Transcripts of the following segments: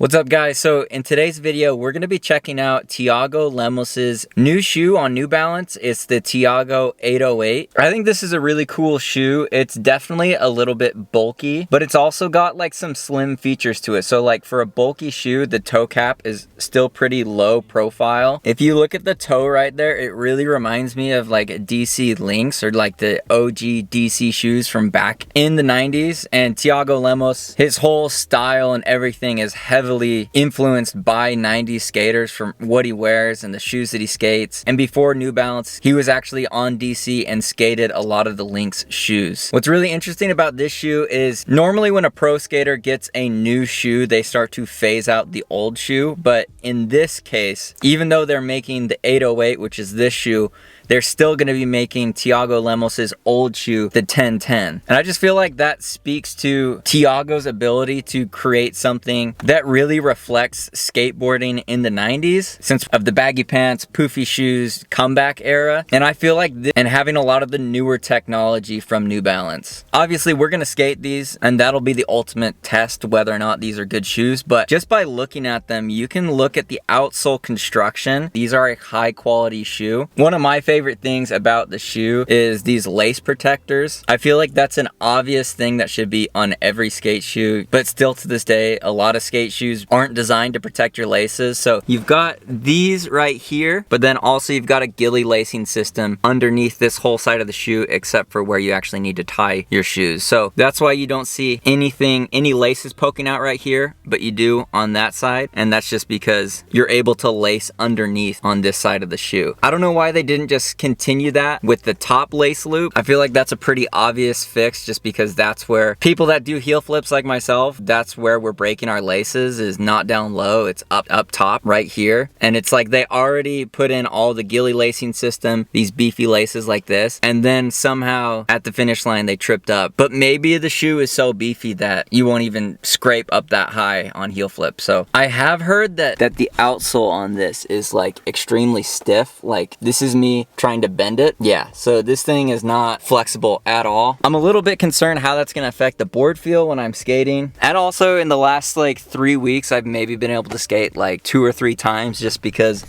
What's up, guys? So in today's video, we're going to be checking out Tiago Lemos's new shoe on New Balance. It's the Tiago 808. I think this is a really cool shoe. It's definitely a little bit bulky, but it's also got like some slim features to it. So like for a bulky shoe, the toe cap is still pretty low profile. If you look at the toe right there, it really reminds me of like DC Lynx or like the OG DC shoes from back in the 90s. And Tiago Lemos, his whole style and everything is heavily influenced by 90s skaters from what he wears and the shoes that he skates. And before New Balance, he was actually on DC and skated a lot of the Lynx shoes. What's really interesting about this shoe is normally when a pro skater gets a new shoe, they start to phase out the old shoe. But in this case, even though they're making the 808, which is this shoe, they're still going to be making Tiago Lemos's old shoe, the 1010. And I just feel like that speaks to Tiago's ability to create something that really reflects skateboarding in the 90s, since of the baggy pants, poofy shoes, comeback era. And I feel like and having a lot of the newer technology from New Balance. Obviously, we're going to skate these, and that'll be the ultimate test whether or not these are good shoes. But just by looking at them, you can look at the outsole construction. These are a high quality shoe. One of my favorite things about the shoe is these lace protectors. I feel like that's an obvious thing that should be on every skate shoe, but still to this day, a lot of skate shoes aren't designed to protect your laces. So you've got these right here, but then also you've got a ghillie lacing system underneath this whole side of the shoe, except for where you actually need to tie your shoes. So that's why you don't see any laces poking out right here, but you do on that side. And that's just because you're able to lace underneath on this side of the shoe. I don't know why they didn't just continue that with the top lace loop. I feel like that's a pretty obvious fix, just because that's where people that do heel flips like myself, that's where we're breaking our laces, is not down low, it's up top right here. And it's like they already put in all the ghillie lacing system, these beefy laces like this, and then somehow at the finish line they tripped up. But maybe the shoe is so beefy that you won't even scrape up that high on heel flip. So I have heard that the outsole on this is like extremely stiff. Like this is me trying to bend it. Yeah, so this thing is not flexible at all. I'm a little bit concerned how that's gonna affect the board feel when I'm skating. And also in the last like 3 weeks, I've maybe been able to skate like 2 or 3 times just because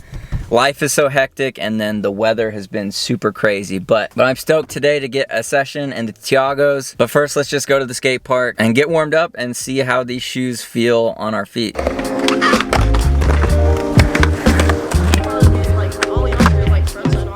life is so hectic and then the weather has been super crazy. But I'm stoked today to get a session in the Tiagos. But first, let's just go to the skate park and get warmed up and see how these shoes feel on our feet.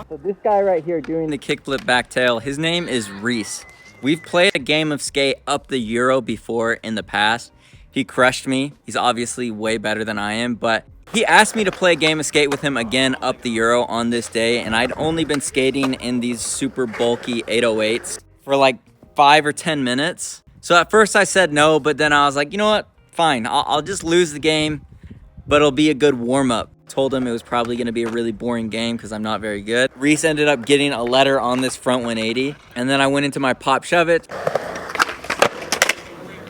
So this guy right here doing the kickflip back tail, his name is Reese. We've played a game of skate up the Euro before in the past. He crushed me. He's obviously way better than I am, but he asked me to play a game of skate with him again up the Euro on this day, and I'd only been skating in these super bulky 808s for like 5 or 10 minutes. So at first I said no, but then I was like, you know what? Fine, I'll just lose the game, but it'll be a good warm-up. Told him it was probably going to be a really boring game because I'm not very good. Reese ended up getting a letter on this front 180, and then I went into my pop shove it.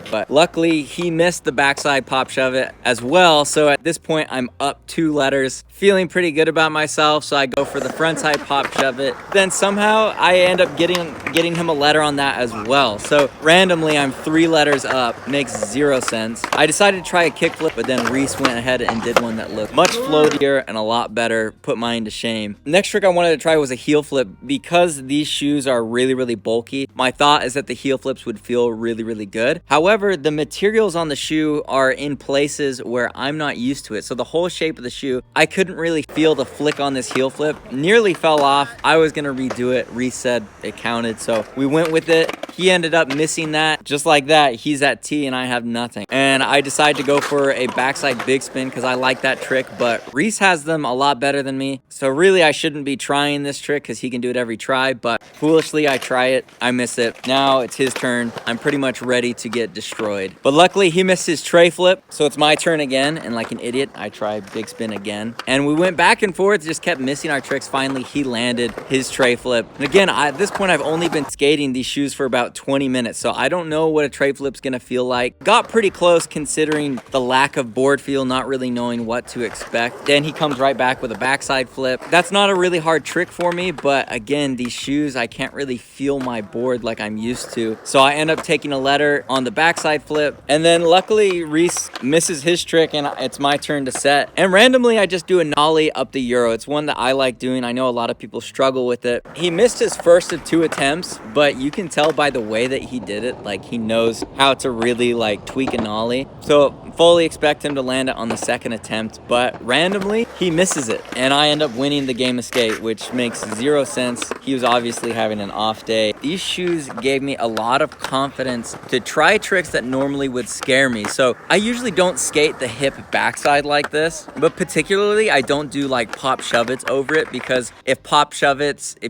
But luckily he missed the backside pop shove it as well. So at this point I'm up 2 letters, feeling pretty good about myself. So I go for the front side pop shove it. Then somehow I end up getting him a letter on that as well. So randomly I'm 3 letters up, makes 0 sense. I decided to try a kickflip, but then Reese went ahead and did one that looked much floatier and a lot better, put mine to shame. Next trick I wanted to try was a heel flip. Because these shoes are really bulky, my thought is that the heel flips would feel really good. However, the materials on the shoe are in places where I'm not used to it. So the whole shape of the shoe, I couldn't really feel the flick on this heel flip. Nearly fell off. I was gonna redo it. Reese said it counted, so we went with it. He ended up missing that. Just like that, he's at T and I have nothing. And I decided to go for a backside big spin because I like that trick, but Reese has them a lot better than me. So really I shouldn't be trying this trick because he can do it every try, but foolishly I try it, I miss it. Now it's his turn. I'm pretty much ready to get destroyed. But luckily he missed his tray flip, so it's my turn again, and like an idiot, I try big spin again. And we went back and forth, just kept missing our tricks. Finally, he landed his tray flip. And again, at this point, I've only been skating these shoes for about about 20 minutes. So I don't know what a tray flip's gonna feel like. Got pretty close considering the lack of board feel, not really knowing what to expect. Then he comes right back with a backside flip. That's not a really hard trick for me, but again, these shoes, I can't really feel my board like I'm used to. So I end up taking a letter on the backside flip, and then luckily Reese misses his trick and it's my turn to set. And randomly I just do a nollie up the Euro. It's one that I like doing. I know a lot of people struggle with it. He missed his first of 2 attempts, but you can tell by the way that he did it, like he knows how to really like tweak a nollie. So fully expect him to land it on the second attempt, but randomly he misses it and I end up winning the game of skate, which makes 0 sense. He was obviously having an off day. These shoes gave me a lot of confidence to try tricks that normally would scare me. So I usually don't skate the hip backside like this, but particularly I don't do like pop shove-its over it, because if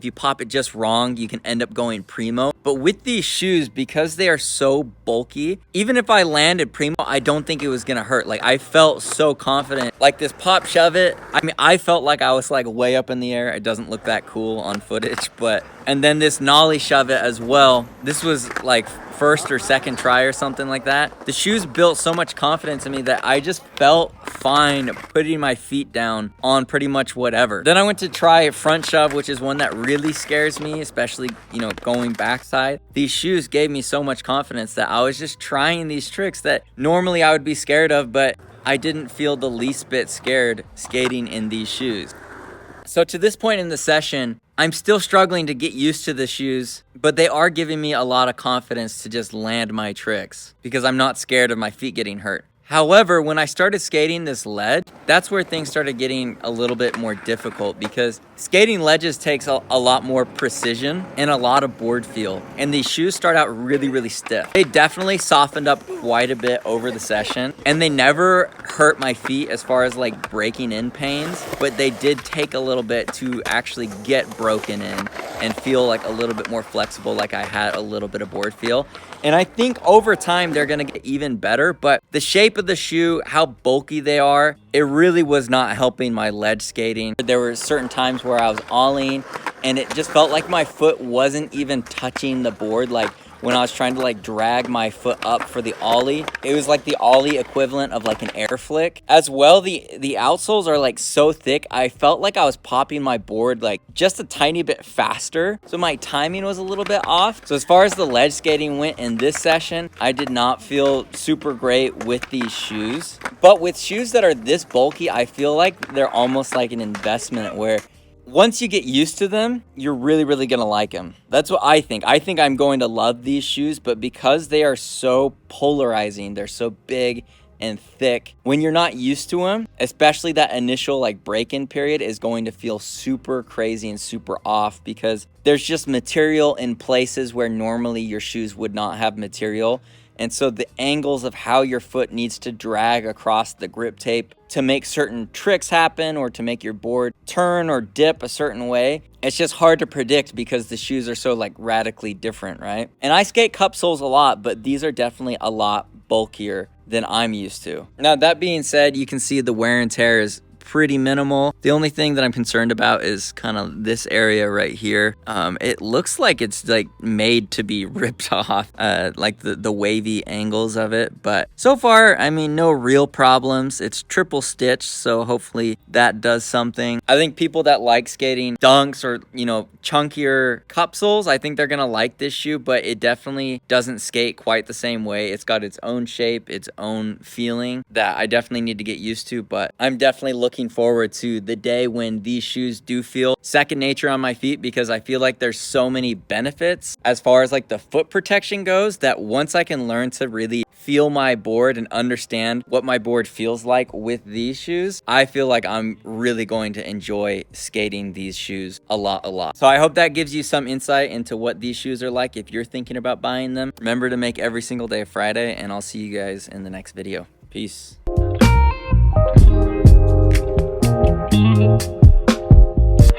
you pop it just wrong, you can end up going primo. But with these shoes, because they are so bulky, even if I landed primo, I don't think it was gonna hurt. Like I felt so confident. Like this pop shove it, I mean, I felt like I was like way up in the air. It doesn't look that cool on footage, but, and then this nollie shove it as well. This was like first or second try or something like that. The shoes built so much confidence in me that I just felt fine putting my feet down on pretty much whatever. Then I went to try a front shove, which is one that really scares me, especially, you know, going backside. These shoes gave me so much confidence that I was just trying these tricks that normally I would be scared of, but I didn't feel the least bit scared skating in these shoes. So to this point in the session, I'm still struggling to get used to the shoes, but they are giving me a lot of confidence to just land my tricks because I'm not scared of my feet getting hurt. However, when I started skating this ledge, that's where things started getting a little bit more difficult, because skating ledges takes a lot more precision and a lot of board feel. And these shoes start out really, really stiff. They definitely softened up quite a bit over the session, and they never hurt my feet as far as like breaking in pains, but they did take a little bit to actually get broken in and feel like a little bit more flexible, like I had a little bit of board feel. And I think over time they're gonna get even better, but the shape of the shoe, how bulky they are, it really was not helping my ledge skating. There were certain times where I was ollie and it just felt like my foot wasn't even touching the board. Like when I was trying to like drag my foot up for the ollie, it was like the ollie equivalent of like an air flick. As well, the outsoles are like so thick, I felt like I was popping my board like just a tiny bit faster. So my timing was a little bit off. So as far as the ledge skating went in this session, I did not feel super great with these shoes. But with shoes that are this bulky, I feel like they're almost like an investment where once you get used to them, you're really, really gonna like them. That's what I think. I think I'm going to love these shoes, but because they are so polarizing, they're so big and thick, when you're not used to them, especially that initial like break-in period is going to feel super crazy and super off, because there's just material in places where normally your shoes would not have material. And so the angles of how your foot needs to drag across the grip tape to make certain tricks happen or to make your board turn or dip a certain way, it's just hard to predict because the shoes are so like radically different, right? And I skate cup soles a lot, but these are definitely a lot bulkier than I'm used to. Now, that being said, you can see the wear and tear is pretty minimal. The only thing that I'm concerned about is kind of this area right here. It looks like it's like made to be ripped off, like the wavy angles of it. But so far, I mean, no real problems. It's triple stitched, so hopefully that does something. I think people that like skating dunks or, you know, chunkier cup soles, I think they're gonna like this shoe, but it definitely doesn't skate quite the same way. It's got its own shape, its own feeling that I definitely need to get used to, but I'm definitely looking forward to the day when these shoes do feel second nature on my feet, because I feel like there's so many benefits as far as like the foot protection goes, that once I can learn to really feel my board and understand what my board feels like with these shoes, I feel like I'm really going to enjoy skating these shoes a lot. So I hope that gives you some insight into what these shoes are like if you're thinking about buying them. Remember to make every single day a Friday, and I'll see you guys in the next video. Peace.